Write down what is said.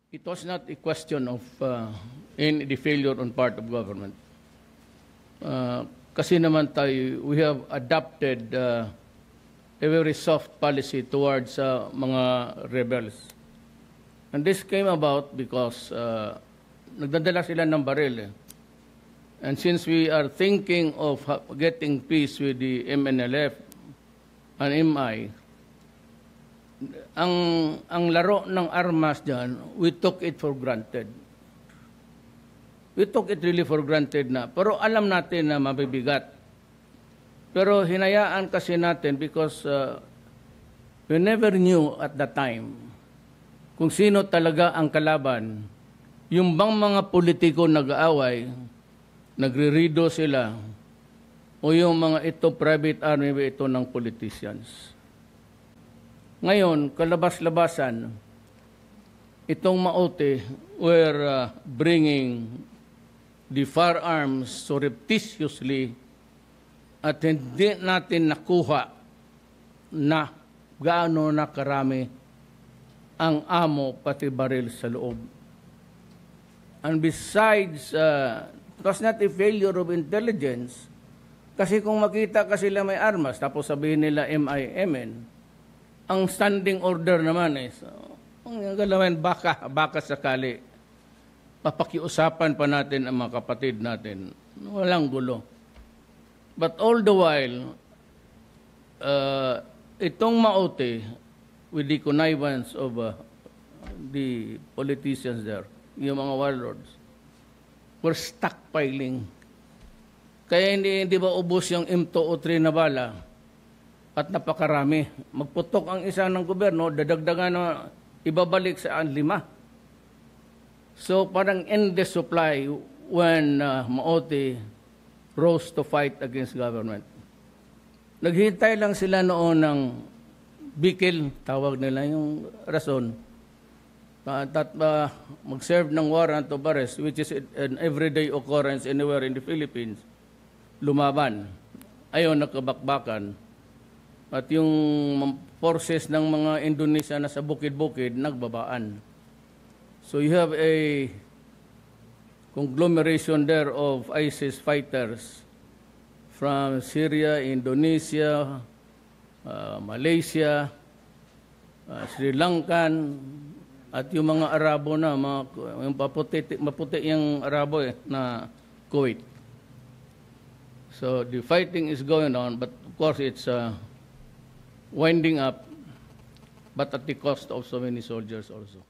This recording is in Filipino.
It was not a question of any failure on part of government. Kasi naman tayo, we have adopted a very soft policy towards mga rebels. And this came about because nagdadala sila ng baril. And since we are thinking of getting peace with the MNLF and MI, ang laro ng armas dyan, we took it for granted. We took it really for granted na. Pero alam natin na mabibigat. Pero hinayaan kasi natin because we never knew at the time kung sino talaga ang kalaban. Yung bang mga politiko nag-aaway, nagre-redo sila, o yung mga ito private army, ito ng politicians. Ngayon, kalabas-labasan, itong Maote were bringing the firearms surreptitiously at hindi natin nakuha na gaano na karami ang amo pati baril sa loob. And besides, it was not a failure of intelligence kasi kung makita ka sila may armas tapos sabihin nila MIMN, ang standing order naman is, ang galawin, baka sakali. Papakiusapan pa natin ang mga kapatid natin. Walang gulo. But all the while, itong Maote, with the connivance of the politicians there, yung mga warlords, were stockpiling. Kaya hindi ba ubos yung M203 na bala? At napakarami. Magputok ang isa ng gobyerno, dadagdagan na ibabalik sa 5. So parang endless supply when Maote rose to fight against government. Naghintay lang sila noon ng bikil, tawag nila yung rason, mag-serve ng warrant of arrest, which is an everyday occurrence anywhere in the Philippines, lumaban. Ayaw nakabakbakan. At yung forces ng mga Indonesia na sa bukid-bukid, nagbabaan. So you have a conglomeration there of ISIS fighters from Syria, Indonesia, Malaysia, Sri Lankan, at yung mga Arabo na, yung maputi yung Arabo na Kuwait. So the fighting is going on, but of course it's winding up, but at the cost of so many soldiers also.